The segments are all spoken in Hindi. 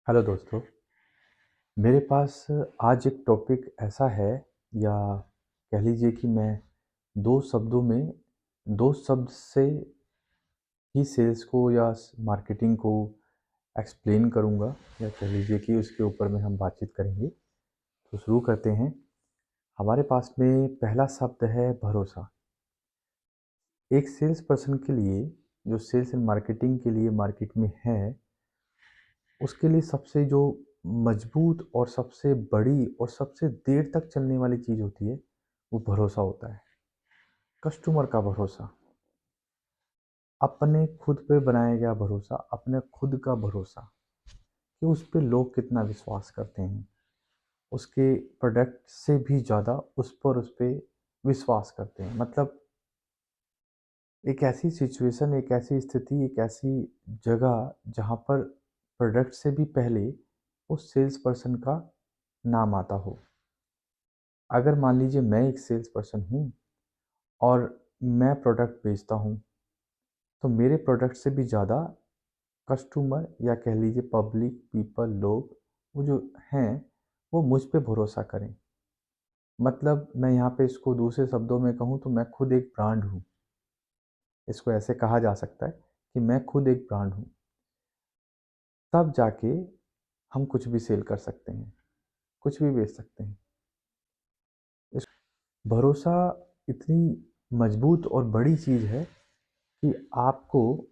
हेलो दोस्तों। मेरे पास आज एक टॉपिक ऐसा है, या कह लीजिए कि मैं दो शब्दों में दो शब्द से ही सेल्स को या मार्केटिंग को एक्सप्लेन करूंगा, या कह लीजिए कि उसके ऊपर में हम बातचीत करेंगे। तो शुरू करते हैं। हमारे पास में पहला शब्द है भरोसा। एक सेल्स पर्सन के लिए, जो सेल्स एंड मार्केटिंग के लिए मार्केट में है, उसके लिए सबसे जो मजबूत और सबसे बड़ी और सबसे देर तक चलने वाली चीज़ होती है, वो भरोसा होता है। कस्टमर का भरोसा, अपने खुद पे बनाया गया भरोसा, अपने खुद का भरोसा कि उस पे लोग कितना विश्वास करते हैं। उसके प्रोडक्ट से भी ज़्यादा उस पे विश्वास करते हैं। मतलब एक ऐसी सिचुएशन, एक ऐसी स्थिति, एक ऐसी जगह जहाँ पर प्रोडक्ट से भी पहले उस सेल्स पर्सन का नाम आता हो। अगर मान लीजिए मैं एक सेल्स पर्सन हूँ और मैं प्रोडक्ट बेचता हूँ, तो मेरे प्रोडक्ट से भी ज़्यादा कस्टमर, या कह लीजिए पब्लिक पीपल, लोग वो जो हैं, वो मुझ पे भरोसा करें। मतलब मैं यहाँ पे इसको दूसरे शब्दों में कहूँ तो मैं खुद एक ब्रांड हूँ। इसको ऐसे कहा जा सकता है कि मैं खुद एक ब्रांड हूँ। तब जाके हम कुछ भी सेल कर सकते हैं, कुछ भी बेच सकते हैं। इस भरोसा इतनी मजबूत और बड़ी चीज़ है कि आपको,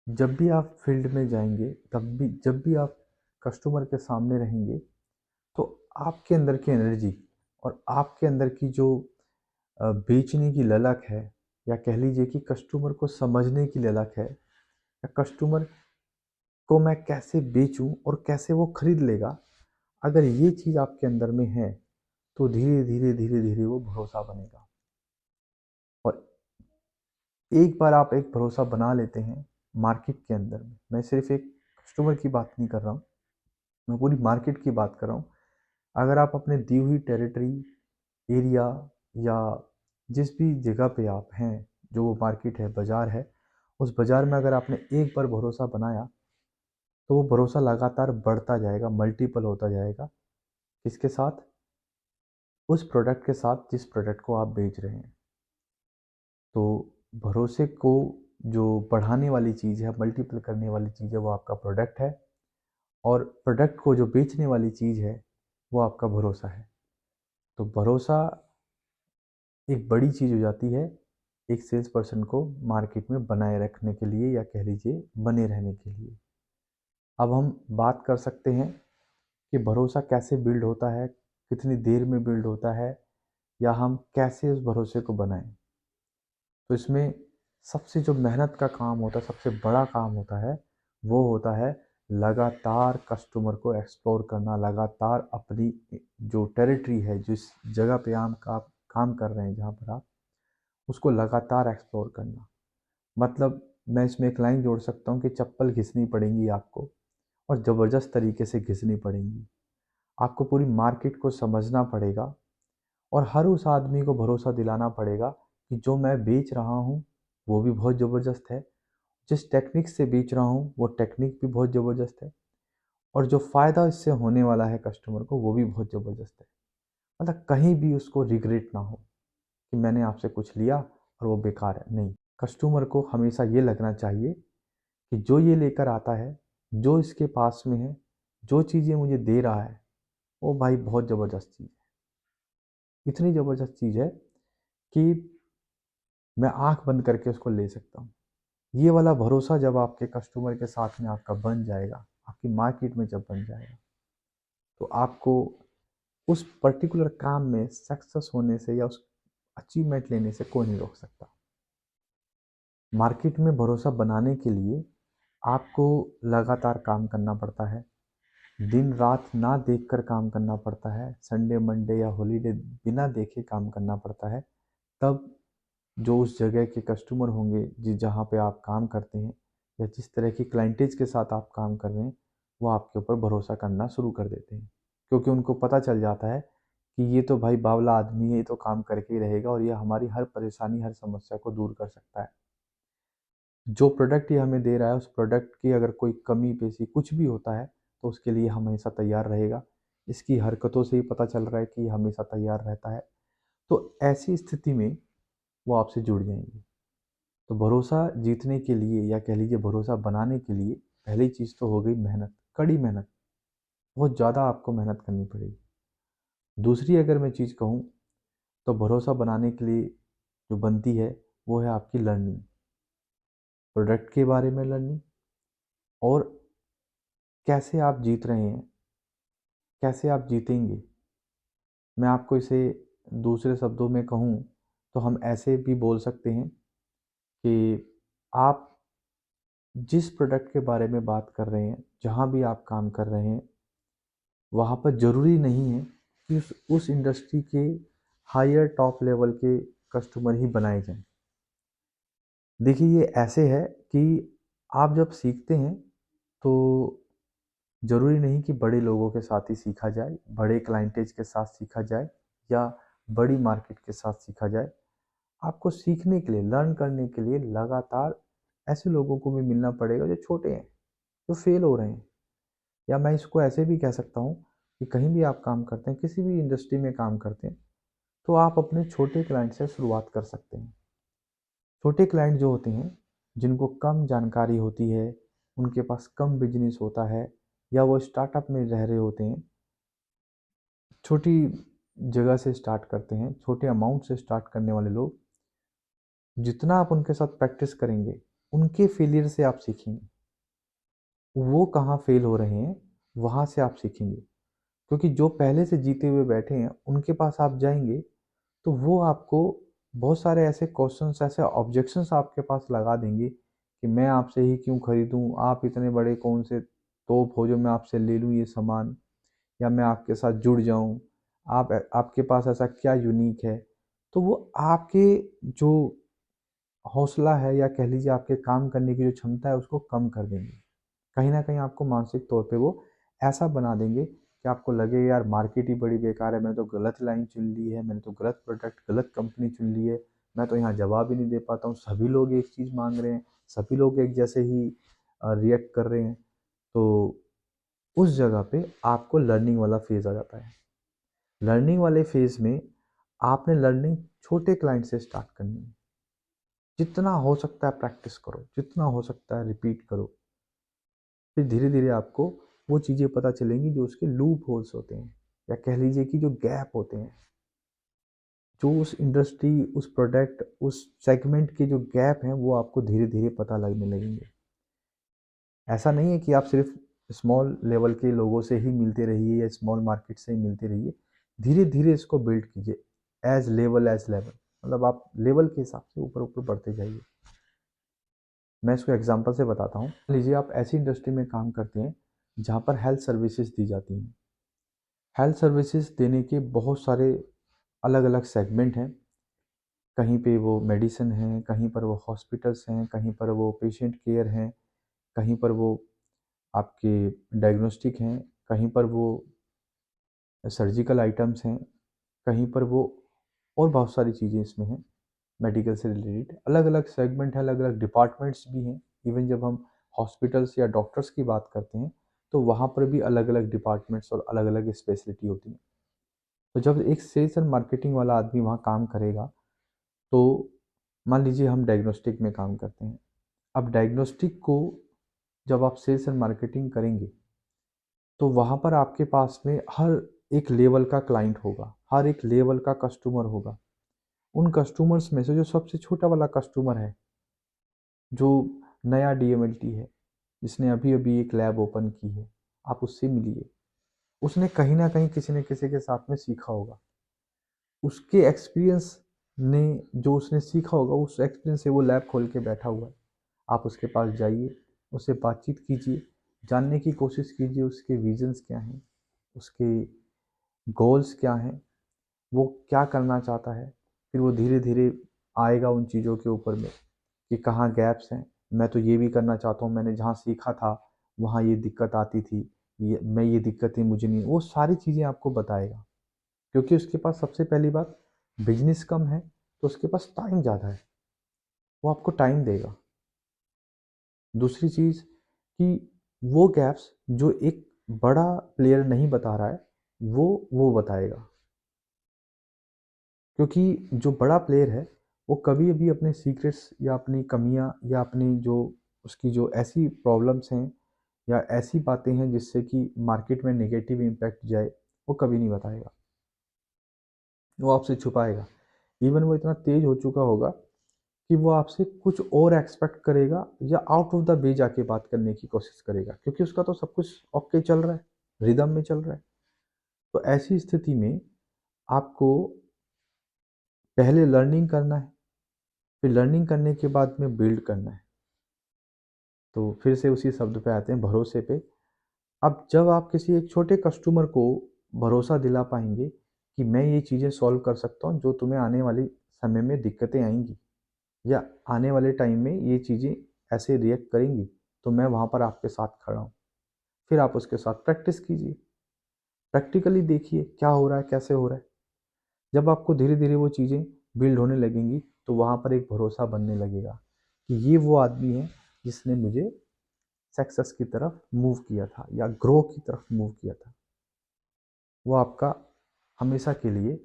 जब भी आप फील्ड में जाएंगे, तब भी जब भी आप कस्टमर के सामने रहेंगे, तो आपके अंदर की एनर्जी और आपके अंदर की जो बेचने की ललक है, या कह लीजिए कि कस्टमर को समझने की ललक है, या कस्टमर को मैं कैसे बेचूं और कैसे वो खरीद लेगा, अगर ये चीज़ आपके अंदर में है, तो धीरे धीरे धीरे धीरे वो भरोसा बनेगा। और एक बार आप एक भरोसा बना लेते हैं मार्केट के अंदर में, मैं सिर्फ एक कस्टमर की बात नहीं कर रहा हूँ, मैं पूरी मार्केट की बात कर रहा हूँ। अगर आप अपने दी हुई टेरिटरी, एरिया, या जिस भी जगह पे आप हैं, जो वो मार्केट है, बाज़ार है, उस बाज़ार में अगर आपने एक बार भरोसा बनाया, तो वो भरोसा लगातार बढ़ता जाएगा, मल्टीपल होता जाएगा। किसके साथ? उस प्रोडक्ट के साथ जिस प्रोडक्ट को आप बेच रहे हैं। तो भरोसे को जो बढ़ाने वाली चीज़ है, मल्टीपल करने वाली चीज़ है, वो आपका प्रोडक्ट है। और प्रोडक्ट को जो बेचने वाली चीज़ है, वो आपका भरोसा है। तो भरोसा एक बड़ी चीज़ हो जाती है एक सेल्स पर्सन को मार्केट में बनाए रखने के लिए, या कह लीजिए बने रहने के लिए। अब हम बात कर सकते हैं कि भरोसा कैसे बिल्ड होता है, कितनी देर में बिल्ड होता है, या हम कैसे उस भरोसे को बनाएं। तो इसमें सबसे जो मेहनत का काम होता है, सबसे बड़ा काम होता है, वो होता है लगातार कस्टमर को एक्सप्लोर करना, लगातार अपनी जो टेरिटरी है, जिस जगह पे आप काम कर रहे हैं, जहाँ पर आप, उसको लगातार एक्सप्लोर करना। मतलब मैं इसमें एक लाइन जोड़ सकता हूँ कि चप्पल घिसनी पड़ेंगी आपको, और ज़बरदस्त तरीके से घिसनी पड़ेंगी। आपको पूरी मार्केट को समझना पड़ेगा, और हर उस आदमी को भरोसा दिलाना पड़ेगा कि जो मैं बेच रहा हूँ वो भी बहुत ज़बरदस्त है, जिस टेक्निक से बेच रहा हूँ वो टेक्निक भी बहुत ज़बरदस्त है, और जो फ़ायदा इससे होने वाला है कस्टमर को, वो भी बहुत ज़बरदस्त है। मतलब कहीं भी उसको रिग्रेट ना हो कि मैंने आपसे कुछ लिया और वो बेकार है। नहीं, कस्टमर को हमेशा ये लगना चाहिए कि जो ये लेकर आता है, जो इसके पास में है, जो चीज़ ये मुझे दे रहा है, वो भाई बहुत ज़बरदस्त चीज़ है। इतनी ज़बरदस्त चीज़ है कि मैं आँख बंद करके उसको ले सकता हूँ। ये वाला भरोसा जब आपके कस्टमर के साथ में आपका बन जाएगा, आपकी मार्केट में जब बन जाएगा, तो आपको उस पर्टिकुलर काम में सक्सेस होने से, या उस अचीवमेंट लेने से कोई नहीं रोक सकता। मार्केट में भरोसा बनाने के लिए आपको लगातार काम करना पड़ता है, दिन रात ना देखकर काम करना पड़ता है, संडे मंडे या हॉलीडे बिना देखे काम करना पड़ता है। तब जो उस जगह के कस्टमर होंगे, जहाँ पे आप काम करते हैं, या जिस तरह की क्लाइंटेज के साथ आप काम कर रहे हैं, वो आपके ऊपर भरोसा करना शुरू कर देते हैं। क्योंकि उनको पता चल जाता है कि ये तो भाई बावला आदमी है, ये तो काम करके ही रहेगा, और ये हमारी हर परेशानी, हर समस्या को दूर कर सकता है। जो प्रोडक्ट ये हमें दे रहा है उस प्रोडक्ट की अगर कोई कमी पेशी कुछ भी होता है तो उसके लिए हमेशा तैयार रहेगा। इसकी हरकतों से ही पता चल रहा है कि ये हमेशा तैयार रहता है। तो ऐसी स्थिति में वो आपसे जुड़ जाएंगे। तो भरोसा जीतने के लिए या कह लीजिए भरोसा बनाने के लिए पहली चीज़ तो हो गई मेहनत, कड़ी मेहनत। बहुत ज़्यादा आपको मेहनत करनी पड़ेगी। दूसरी अगर मैं चीज़ कहूँ तो भरोसा बनाने के लिए जो बनती है वो है आपकी लर्निंग, प्रोडक्ट के बारे में लर्निंग, और कैसे आप जीत रहे हैं, कैसे आप जीतेंगे। मैं आपको इसे दूसरे शब्दों में कहूँ तो हम ऐसे भी बोल सकते हैं कि आप जिस प्रोडक्ट के बारे में बात कर रहे हैं, जहाँ भी आप काम कर रहे हैं, वहाँ पर ज़रूरी नहीं है कि उस इंडस्ट्री के हायर टॉप लेवल के कस्टमर ही बनाए जाएं। देखिए ये ऐसे है कि आप जब सीखते हैं तो ज़रूरी नहीं कि बड़े लोगों के साथ ही सीखा जाए, बड़े क्लाइंटेज के साथ सीखा जाए या बड़ी मार्केट के साथ सीखा जाए। आपको सीखने के लिए, लर्न करने के लिए लगातार ऐसे लोगों को भी मिलना पड़ेगा जो छोटे हैं, जो फेल हो रहे हैं। या मैं इसको ऐसे भी कह सकता हूँ कि कहीं भी आप काम करते हैं, किसी भी इंडस्ट्री में काम करते हैं, तो आप अपने छोटे क्लाइंट से शुरुआत कर सकते हैं। छोटे क्लाइंट जो होते हैं, जिनको कम जानकारी होती है, उनके पास कम बिजनेस होता है या वो स्टार्टअप में रह रहे होते हैं, छोटी जगह से स्टार्ट करते हैं, छोटे अमाउंट से स्टार्ट करने वाले लोग, जितना आप उनके साथ प्रैक्टिस करेंगे, उनके फेलियर से आप सीखेंगे। वो कहाँ फेल हो रहे हैं, वहाँ से आप सीखेंगे। क्योंकि जो पहले से जीते हुए बैठे हैं, उनके पास आप जाएँगे, तो वो आपको बहुत सारे ऐसे क्वेश्चंस, ऐसे ऑब्जेक्शंस आपके पास लगा देंगे कि मैं आपसे ही क्यों खरीदूँ? आप इतने बड़े कौन से तोप हो जो मैं आपसे ले लूँ ये सामान, या मैं आपके साथ जुड़ जाऊँ? आपके पास ऐसा क्या यूनिक है? तो वो आपके जो हौसला है या कह लीजिए आपके काम करने की जो क्षमता है उसको कम कर देंगे। कहीं न कहीं आपको मानसिक तौर पे वो ऐसा बना देंगे कि आपको लगे यार मार्केट ही बड़ी बेकार है, मैंने तो गलत लाइन चुन ली है, मैंने तो गलत प्रोडक्ट, गलत कंपनी चुन ली है, मैं तो यहाँ जवाब ही नहीं दे पाता हूँ, सभी लोग एक चीज़ माँग रहे हैं, सभी लोग एक जैसे ही रिएक्ट कर रहे हैं। तो उस जगह पे आपको लर्निंग वाला फ़ेज़ आ जाता है। लर्निंग वाले फ़ेज़ में आपने लर्निंग छोटे क्लाइंट से स्टार्ट करनी है। जितना हो सकता है प्रैक्टिस करो, जितना हो सकता है रिपीट करो। फिर धीरे-धीरे आपको वो चीज़ें पता चलेंगी जो उसके लूप होल्स होते हैं, या कह लीजिए कि जो गैप होते हैं, जो उस इंडस्ट्री, उस प्रोडक्ट, उस सेगमेंट के जो गैप हैं वो आपको धीरे-धीरे पता लगने लगेंगे। ऐसा नहीं है कि आप सिर्फ स्मॉल लेवल के लोगों से ही मिलते रहिए या स्मॉल मार्केट से ही मिलते रहिए। धीरे-धीरे इसको बिल्ड कीजिए, एज़ लेवल, मतलब आप लेवल के हिसाब से ऊपर-ऊपर बढ़ते जाइए। मैं इसको एग्ज़ाम्पल से बताता हूँ। मान लीजिए आप ऐसी इंडस्ट्री में काम करते हैं जहाँ पर हेल्थ सर्विसेज़ दी जाती हैं। हेल्थ सर्विसेज देने के बहुत सारे अलग-अलग सेगमेंट हैं। कहीं पे वो मेडिसिन है, कहीं पर वो हॉस्पिटल्स हैं, कहीं पर वो पेशेंट केयर हैं, कहीं पर वो आपके डायग्नोस्टिक हैं, कहीं पर वो सर्जिकल आइटम्स हैं, कहीं पर वो और बहुत सारी चीज़ें इसमें हैं, मेडिकल से रिलेटेड। अलग-अलग सेगमेंट हैं, अलग-अलग डिपार्टमेंट्स भी हैं। इवन जब हम हॉस्पिटल्स या डॉक्टर्स की बात करते हैं, तो वहाँ पर भी अलग-अलग डिपार्टमेंट्स और अलग-अलग स्पेशलिटी होती हैं। तो जब एक सेल्स एंड मार्केटिंग वाला आदमी वहाँ काम करेगा, तो मान लीजिए हम डायग्नोस्टिक में काम करते हैं। अब डायग्नोस्टिक को जब आप सेल्स एंड मार्केटिंग करेंगे, तो वहाँ पर आपके पास में हर एक लेवल का क्लाइंट होगा, हर एक लेवल का कस्टमर होगा। उन कस्टमर्स में से जो सबसे छोटा वाला कस्टमर है, जो नया डीएमएलटी है, जिसने अभी-अभी एक लैब ओपन की है, आप उससे मिलिए। उसने कहीं न कहीं किसी न किसी के साथ में सीखा होगा। उसके एक्सपीरियंस ने जो उसने सीखा होगा, उस एक्सपीरियंस से वो लैब खोल के बैठा हुआ है। आप उसके पास जाइए, उससे बातचीत कीजिए, जानने की कोशिश कीजिए उसके विजन्स क्या हैं, उसके गोल्स क्या हैं, वो क्या करना चाहता है। फिर वो धीरे-धीरे आएगा उन चीज़ों के ऊपर में कि कहाँ गैप्स हैं। मैं तो ये भी करना चाहता हूँ, मैंने जहाँ सीखा था, वहाँ ये दिक्कत आती थी, ये दिक्कतें मुझे नहीं, वो सारी चीज़ें आपको बताएगा। क्योंकि उसके पास सबसे पहली बात बिजनेस कम है, तो उसके पास टाइम ज़्यादा है, वो आपको टाइम देगा। दूसरी चीज़ कि वो गैप्स जो एक बड़ा प्लेयर नहीं बता रहा है, वो बताएगा। क्योंकि जो बड़ा प्लेयर है, वो कभी भी अपने सीक्रेट्स या अपनी कमियां या अपनी जो उसकी जो ऐसी प्रॉब्लम्स हैं या ऐसी बातें हैं जिससे कि मार्केट में नेगेटिव इम्पैक्ट जाए, वो कभी नहीं बताएगा। वो आपसे छुपाएगा। इवन वो इतना तेज हो चुका होगा कि वो आपसे कुछ और एक्सपेक्ट करेगा या आउट ऑफ द वे जाके बात करने की कोशिश करेगा, क्योंकि उसका तो सब कुछ ओके चल रहा है, रिदम में चल रहा है। तो ऐसी स्थिति में आपको पहले लर्निंग करना है, फिर लर्निंग करने के बाद में बिल्ड करना है। तो फिर से उसी शब्द पे आते हैं, भरोसे पे। अब जब आप किसी एक छोटे कस्टमर को भरोसा दिला पाएंगे कि मैं ये चीज़ें सॉल्व कर सकता हूँ जो तुम्हें आने वाले समय में दिक्कतें आएंगी या आने वाले टाइम में ये चीज़ें ऐसे रिएक्ट करेंगी, तो मैं वहाँ पर आपके साथ खड़ा हूँ। फिर आप उसके साथ प्रैक्टिस कीजिए, प्रैक्टिकली देखिए क्या हो रहा है, कैसे हो रहा है। जब आपको धीरे धीरे वो चीज़ें बिल्ड होने लगेंगी, तो वहाँ पर एक भरोसा बनने लगेगा कि ये वो आदमी है जिसने मुझे सक्सेस की तरफ मूव किया था या ग्रो की तरफ मूव किया था। वो आपका हमेशा के लिए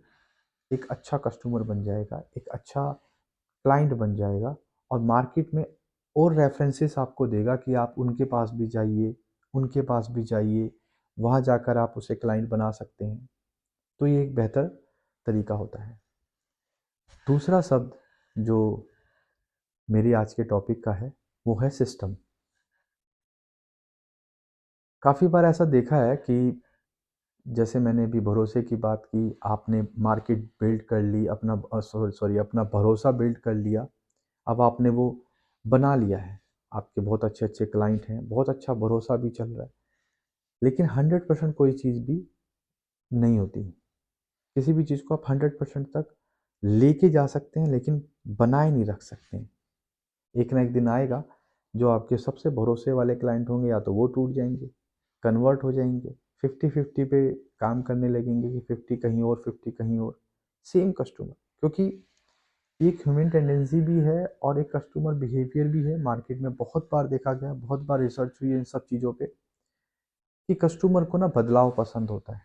एक अच्छा कस्टमर बन जाएगा, एक अच्छा क्लाइंट बन जाएगा, और मार्केट में और रेफरेंसेस आपको देगा कि आप उनके पास भी जाइए, उनके पास भी जाइए, वहाँ जाकर आप उसे क्लाइंट बना सकते हैं। तो ये एक बेहतर तरीका होता है। दूसरा शब्द जो मेरी आज के टॉपिक का है, वो है सिस्टम। काफ़ी बार ऐसा देखा है कि जैसे मैंने अभी भरोसे की बात की, आपने मार्केट बिल्ड कर ली, अपना सॉरी अपना भरोसा बिल्ड कर लिया। अब आपने वो बना लिया है, आपके बहुत अच्छे अच्छे क्लाइंट हैं, बहुत अच्छा भरोसा भी चल रहा है। लेकिन 100% कोई चीज़ भी नहीं होती। किसी भी चीज़ को आप 100% तक लेके जा सकते हैं, लेकिन बनाए नहीं रख सकते हैं। एक ना एक दिन आएगा, जो आपके सबसे भरोसे वाले क्लाइंट होंगे, या तो वो टूट जाएंगे, कन्वर्ट हो जाएंगे, 50-50 पे काम करने लगेंगे कि 50 कहीं और, 50 कहीं और, सेम कस्टमर। क्योंकि एक ह्यूमन टेंडेंसी भी है और एक कस्टमर बिहेवियर भी है, मार्केट में बहुत बार देखा गया, बहुत बार रिसर्च हुई है इन सब चीज़ों पे, कि कस्टमर को ना बदलाव पसंद होता है।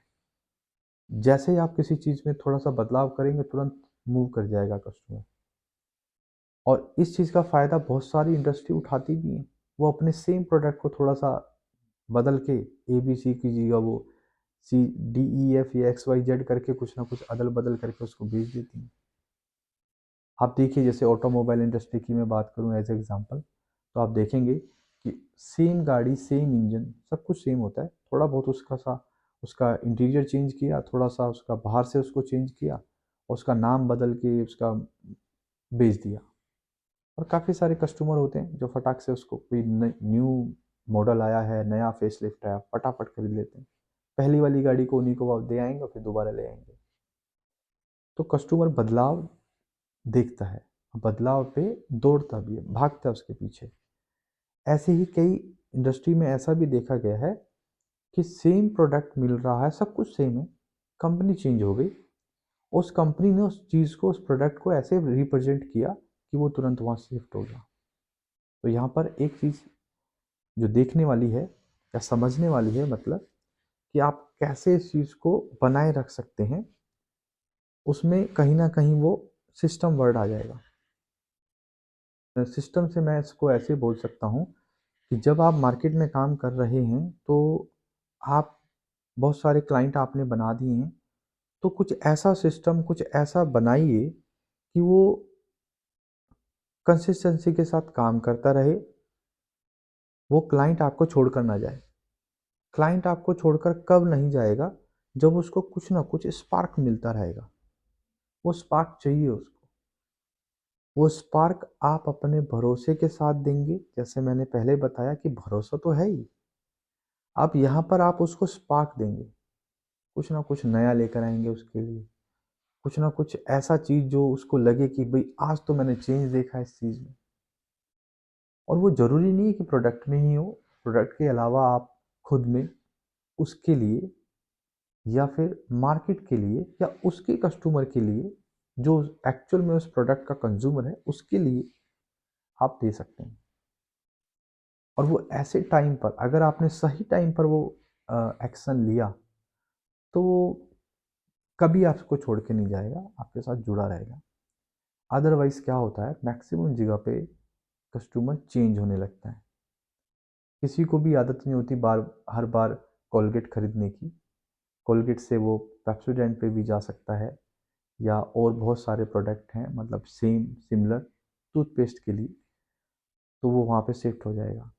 जैसे ही आप किसी चीज़ में थोड़ा सा बदलाव करेंगे, तुरंत मूव कर जाएगा कस्टमर। और इस चीज़ का फ़ायदा बहुत सारी इंडस्ट्री उठाती भी हैं। वो अपने सेम प्रोडक्ट को थोड़ा सा बदल के, ए बी सी की जगह वो सी डी ई एफ या एक्स वाई जेड करके कुछ ना कुछ अदल बदल करके उसको बेच देती हैं। आप देखिए, जैसे ऑटोमोबाइल इंडस्ट्री की मैं बात करूं एज एग्जांपल, तो आप देखेंगे कि सेम गाड़ी, सेम इंजन, सब कुछ सेम होता है। थोड़ा बहुत उसका इंटीरियर चेंज किया, थोड़ा सा उसका बाहर से उसको चेंज किया, और उसका नाम बदल के उसका बेच दिया। और काफ़ी सारे कस्टमर होते हैं जो फटाक से उसको, कोई न्यू मॉडल आया है, नया फेसलिफ्ट आया, फटाफट खरीद लेते हैं। पहली वाली गाड़ी को उन्हीं को वो दे आएंगे और फिर दोबारा ले आएंगे। तो कस्टमर बदलाव देखता है, बदलाव पे दौड़ता भी है, भागता है उसके पीछे। ऐसे ही कई इंडस्ट्री में ऐसा भी देखा गया है कि सेम प्रोडक्ट मिल रहा है, सब कुछ सेम है, कंपनी चेंज हो गई, उस कंपनी ने उस चीज़ को, उस प्रोडक्ट को ऐसे रिप्रेजेंट किया कि वो तुरंत वहाँ शिफ्ट हो गया। तो यहाँ पर एक चीज़ जो देखने वाली है या समझने वाली है, मतलब कि आप कैसे इस चीज़ को बनाए रख सकते हैं, उसमें कहीं ना कहीं वो सिस्टम वर्ड आ जाएगा। सिस्टम से मैं इसको ऐसे बोल सकता हूँ कि जब आप मार्केट में काम कर रहे हैं, तो आप, बहुत सारे क्लाइंट आपने बना दिए हैं, तो कुछ ऐसा सिस्टम, कुछ ऐसा बनाइए कि वो कंसिस्टेंसी के साथ काम करता रहे। वो क्लाइंट आपको छोड़कर ना जाए। क्लाइंट आपको छोड़कर कब नहीं जाएगा? जब उसको कुछ ना कुछ स्पार्क मिलता रहेगा। वो स्पार्क चाहिए उसको। वो स्पार्क आप अपने भरोसे के साथ देंगे, जैसे मैंने पहले बताया कि भरोसा तो है ही। अब यहाँ पर आप उसको स्पार्क देंगे, कुछ ना कुछ नया लेकर आएंगे उसके लिए, कुछ ना कुछ ऐसा चीज़ जो उसको लगे कि भाई आज तो मैंने चेंज देखा है इस चीज़ में। और वो ज़रूरी नहीं है कि प्रोडक्ट में ही हो, प्रोडक्ट के अलावा आप खुद में, उसके लिए, या फिर मार्केट के लिए, या उसके कस्टमर के लिए जो एक्चुअल में उस प्रोडक्ट का कंज्यूमर है, उसके लिए आप दे सकते हैं। और वो ऐसे टाइम पर अगर आपने सही टाइम पर वो एक्शन लिया तो वो कभी आपको छोड़ के नहीं जाएगा, आपके साथ जुड़ा रहेगा। अदरवाइज़ क्या होता है, मैक्सिमम जगह पे कस्टमर चेंज होने लगता है। किसी को भी आदत नहीं होती हर बार कोलगेट खरीदने की। कोलगेट से वो पेप्सोडेंट पे भी जा सकता है या और बहुत सारे प्रोडक्ट हैं मतलब सेम सिमिलर टूथपेस्ट के लिए, तो वो वहाँ पे शिफ्ट हो जाएगा,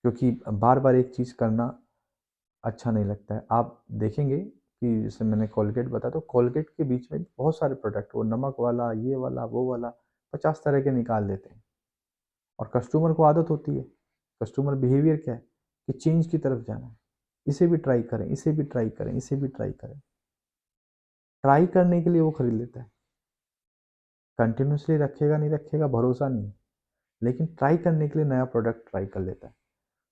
क्योंकि बार बार एक चीज़ करना अच्छा नहीं लगता है। आप देखेंगे कि जैसे मैंने कोलगेट बताया, तो कोलगेट के बीच में बहुत सारे प्रोडक्ट, वो नमक वाला, ये वाला, वो वाला, 50 तरह के निकाल देते हैं। और कस्टमर को आदत होती है, कस्टमर बिहेवियर क्या है कि चेंज की तरफ जाना है, इसे भी ट्राई करें, इसे भी ट्राई करें, इसे भी ट्राई करें। ट्राई करने के लिए वो खरीद लेता है, कंटिन्यूसली रखेगा नहीं रखेगा भरोसा नहीं है, लेकिन ट्राई करने के लिए नया प्रोडक्ट ट्राई कर लेता है।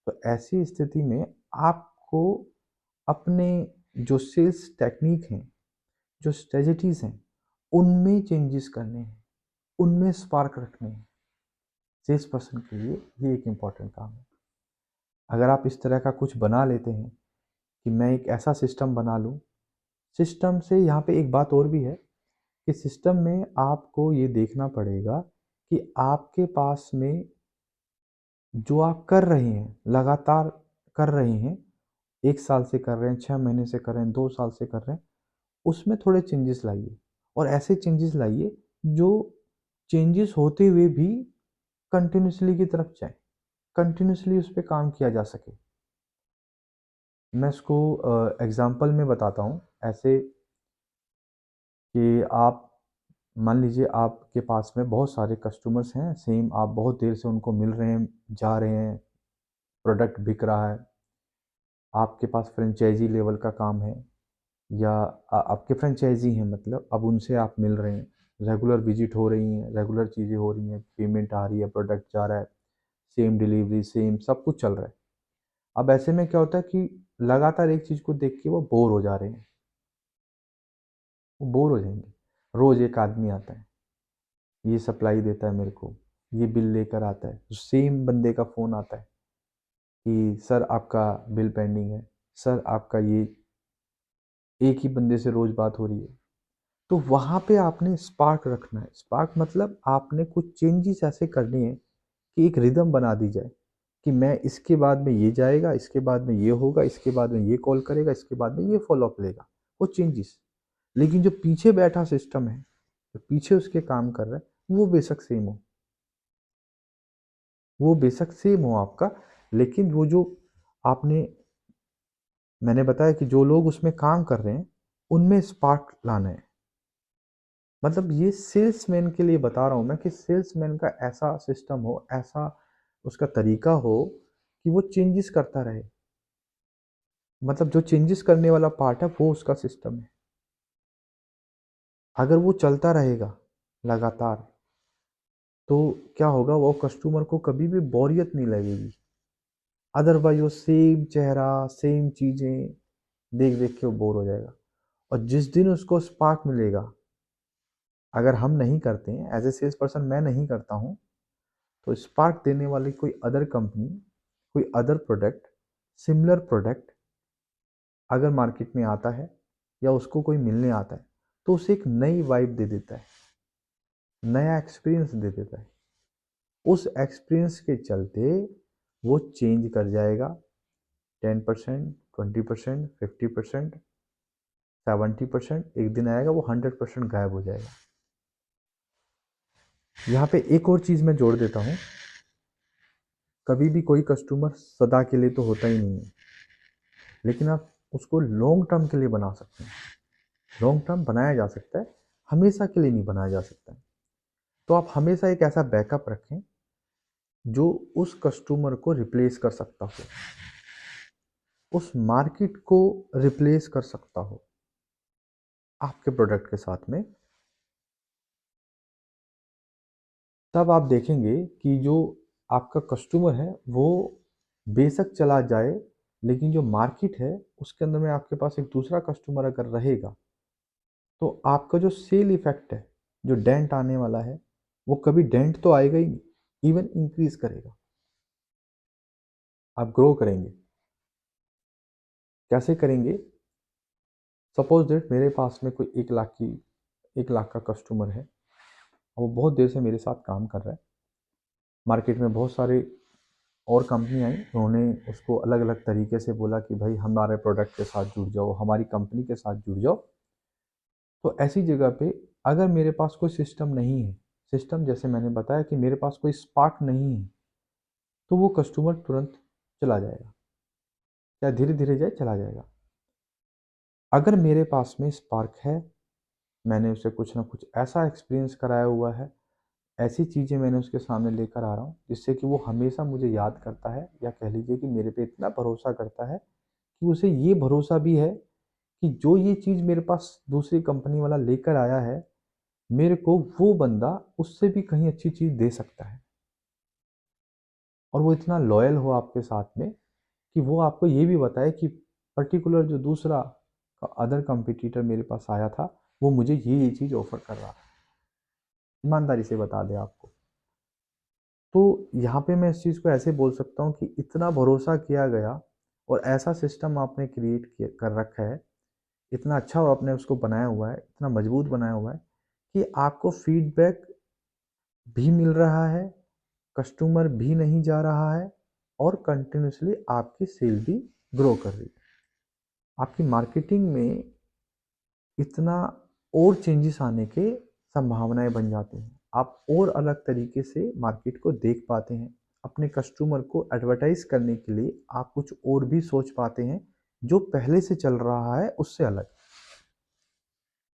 तो ऐसी स्थिति में आपको अपने जो सेल्स टेक्निक हैं, जो स्ट्रेटजीज हैं, उनमें चेंजेस करने हैं, उनमें स्पार्क रखने हैं। सेल्स पर्सन के लिए ये एक इम्पॉर्टेंट काम है। अगर आप इस तरह का कुछ बना लेते हैं कि मैं एक ऐसा सिस्टम बना लूँ, सिस्टम से यहाँ पे एक बात और भी है कि सिस्टम में आपको ये देखना पड़ेगा कि आपके पास में जो आप कर रहे हैं, लगातार कर रहे हैं, 1 साल से कर रहे हैं, 6 महीने से कर रहे हैं, 2 साल से कर रहे हैं, उसमें थोड़े चेंजेस लाइए। और ऐसे चेंजेस लाइए जो चेंजेस होते हुए भी कंटिन्यूअसली की तरफ जाए, कंटिन्यूअसली उस पे काम किया जा सके। मैं इसको एग्ज़ाम्पल में बताता हूँ ऐसे कि आप मान लीजिए आपके पास में बहुत सारे कस्टमर्स हैं, सेम आप बहुत देर से उनको मिल रहे हैं, जा रहे हैं, प्रोडक्ट बिक रहा है, आपके पास फ्रेंचाइज़ी लेवल का काम है या आपके फ्रेंचाइज़ी हैं, मतलब अब उनसे आप मिल रहे हैं, रेगुलर विजिट हो रही हैं, रेगुलर चीज़ें हो रही हैं, पेमेंट आ रही है, प्रोडक्ट जा रहा है, सेम डिलीवरी, सेम सब कुछ चल रहा है। अब ऐसे में क्या होता है कि लगातार एक चीज़ को देख के वो बोर हो जा रहे हैं, वो बोर हो जाएंगे। रोज़ एक आदमी आता है, ये सप्लाई देता है मेरे को, ये बिल लेकर आता है, सेम बंदे का फ़ोन आता है कि सर आपका बिल पेंडिंग है, सर आपका ये, एक ही बंदे से रोज़ बात हो रही है। तो वहाँ पे आपने स्पार्क रखना है। स्पार्क मतलब आपने कुछ चेंजेस ऐसे करने हैं कि एक रिदम बना दी जाए कि मैं इसके बाद में ये जाएगा, इसके बाद में ये होगा, इसके बाद में ये कॉल करेगा, इसके बाद में ये फॉलोअप लेगा, वो चेंजेस। लेकिन जो पीछे बैठा सिस्टम है, जो पीछे उसके काम कर रहा है, वो बेशक सेम हो, वो बेशक सेम हो आपका, लेकिन वो जो आपने, मैंने बताया कि जो लोग उसमें काम कर रहे हैं, उनमें स्पार्क लाना है। मतलब ये सेल्समैन के लिए बता रहा हूँ मैं कि सेल्समैन का ऐसा सिस्टम हो, ऐसा उसका तरीका हो कि वो चेंजेस करता रहे। मतलब जो चेंजेस करने वाला पार्ट है वो उसका सिस्टम है। अगर वो चलता रहेगा लगातार तो क्या होगा, वो कस्टमर को कभी भी बोरियत नहीं लगेगी। अदरवाइज वो सेम चेहरा, सेम चीज़ें देख देख के वो बोर हो जाएगा। और जिस दिन उसको स्पार्क मिलेगा, अगर हम नहीं करते हैं एज ए सेल्स पर्सन, मैं नहीं करता हूँ, तो स्पार्क देने वाली कोई अदर कंपनी, कोई अदर प्रोडक्ट, सिमिलर प्रोडक्ट अगर मार्केट में आता है या उसको कोई मिलने आता है, तो उसे एक नई वाइब दे देता है, नया एक्सपीरियंस दे देता है। उस एक्सपीरियंस के चलते वो चेंज कर जाएगा। 10%, 20%, 50%, 70%, एक दिन आएगा वो 100% गायब हो जाएगा। यहाँ पे एक और चीज़ मैं जोड़ देता हूँ, कभी भी कोई कस्टमर सदा के लिए तो होता ही नहीं है, लेकिन आप उसको लॉन्ग टर्म के लिए बना सकते हैं। लॉन्ग टर्म बनाया जा सकता है, हमेशा के लिए नहीं बनाया जा सकता है। तो आप हमेशा एक ऐसा बैकअप रखें जो उस कस्टमर को रिप्लेस कर सकता हो, उस मार्केट को रिप्लेस कर सकता हो आपके प्रोडक्ट के साथ में। तब आप देखेंगे कि जो आपका कस्टमर है वो बेशक चला जाए, लेकिन जो मार्केट है उसके अंदर में आपके पास एक दूसरा कस्टमर अगर रहेगा, तो आपका जो सेल इफेक्ट है, जो डेंट आने वाला है, वो कभी डेंट तो आएगा ही नहीं, इवन इंक्रीज करेगा। आप ग्रो करेंगे। कैसे करेंगे? सपोज दैट मेरे पास में कोई 1 लाख का कस्टमर है, वो बहुत देर से मेरे साथ काम कर रहा है। मार्केट में बहुत सारे और कंपनी आई, उन्होंने उसको अलग अलग तरीके से बोला कि भाई हमारे प्रोडक्ट के साथ जुड़ जाओ, हमारी कंपनी के साथ जुड़ जाओ। तो ऐसी जगह पे अगर मेरे पास कोई सिस्टम नहीं है, सिस्टम जैसे मैंने बताया कि मेरे पास कोई स्पार्क नहीं है, तो वो कस्टमर तुरंत चला जाएगा, या धीरे धीरे जाए चला जाएगा। अगर मेरे पास में स्पार्क है, मैंने उसे कुछ ना कुछ ऐसा एक्सपीरियंस कराया हुआ है, ऐसी चीज़ें मैंने उसके सामने लेकर आ रहा हूँ जिससे कि वो हमेशा मुझे याद करता है, या कह लीजिए कि मेरे पे इतना भरोसा करता है कि उसे ये भरोसा भी है कि जो ये चीज़ मेरे पास दूसरी कंपनी वाला लेकर आया है, मेरे को वो बंदा उससे भी कहीं अच्छी चीज़ दे सकता है। और वो इतना लॉयल हो आपके साथ में कि वो आपको ये भी बताए कि पर्टिकुलर जो दूसरा अदर कंपटीटर मेरे पास आया था, वो मुझे ये चीज़ ऑफर कर रहा है, ईमानदारी से बता दे आपको। तो यहाँ पे मैं इस चीज़ को ऐसे बोल सकता हूँ कि इतना भरोसा किया गया और ऐसा सिस्टम आपने क्रिएट कर रखा है, इतना अच्छा आपने उसको बनाया हुआ है, इतना मजबूत बनाया हुआ है कि आपको फीडबैक भी मिल रहा है, कस्टमर भी नहीं जा रहा है, और कंटिन्यूसली आपकी सेल भी ग्रो कर रही है। आपकी मार्केटिंग में इतना और चेंजेस आने के संभावनाएं बन जाती हैं। आप और अलग तरीके से मार्केट को देख पाते हैं। अपने कस्टमर को एडवर्टाइज करने के लिए आप कुछ और भी सोच पाते हैं, जो पहले से चल रहा है उससे अलग।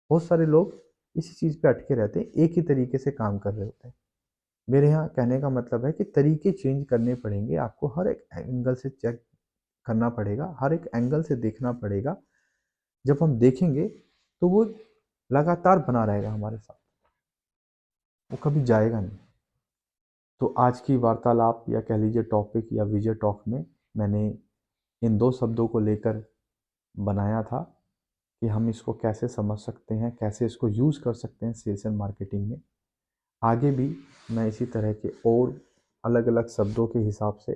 बहुत सारे लोग इसी चीज़ पे अटके रहते हैं, एक ही तरीके से काम कर रहे होते हैं। मेरे यहाँ कहने का मतलब है कि तरीके चेंज करने पड़ेंगे, आपको हर एक एंगल से चेक करना पड़ेगा, हर एक एंगल से देखना पड़ेगा। जब हम देखेंगे तो वो लगातार बना रहेगा हमारे साथ, वो कभी जाएगा नहीं। तो आज की वार्तालाप या कह लीजिए टॉपिक या विजय टॉक में मैंने इन 2 शब्दों को लेकर बनाया था कि हम इसको कैसे समझ सकते हैं, कैसे इसको यूज़ कर सकते हैं सेल्स एंड मार्केटिंग में। आगे भी मैं इसी तरह के और अलग अलग शब्दों के हिसाब से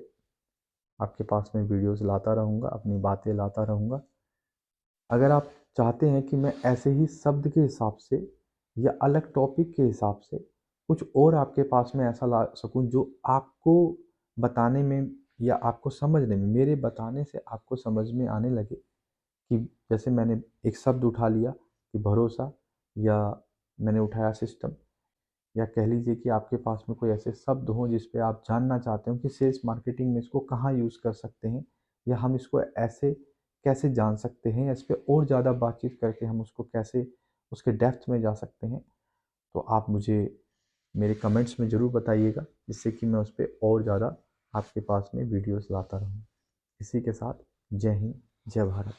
आपके पास में वीडियोस लाता रहूँगा, अपनी बातें लाता रहूँगा। अगर आप चाहते हैं कि मैं ऐसे ही शब्द के हिसाब से या अलग टॉपिक के हिसाब से कुछ और आपके पास में ऐसा ला सकूं जो आपको बताने में या आपको समझने में, मेरे बताने से आपको समझ में आने लगे, कि जैसे मैंने एक शब्द उठा लिया कि भरोसा, या मैंने उठाया सिस्टम, या कह लीजिए कि आपके पास में कोई ऐसे शब्द हों जिस पे आप जानना चाहते हो कि सेल्स मार्केटिंग में इसको कहाँ यूज़ कर सकते हैं, या हम इसको ऐसे कैसे जान सकते हैं, या इस पे और ज़्यादा बातचीत करके हम उसको कैसे उसके डेप्थ में जा सकते हैं, तो आप मुझे मेरे कमेंट्स में ज़रूर बताइएगा, जिससे कि मैं उस पे और ज़्यादा आपके पास में वीडियोस लाता रहूँ। इसी के साथ जय हिंद, जय भारत।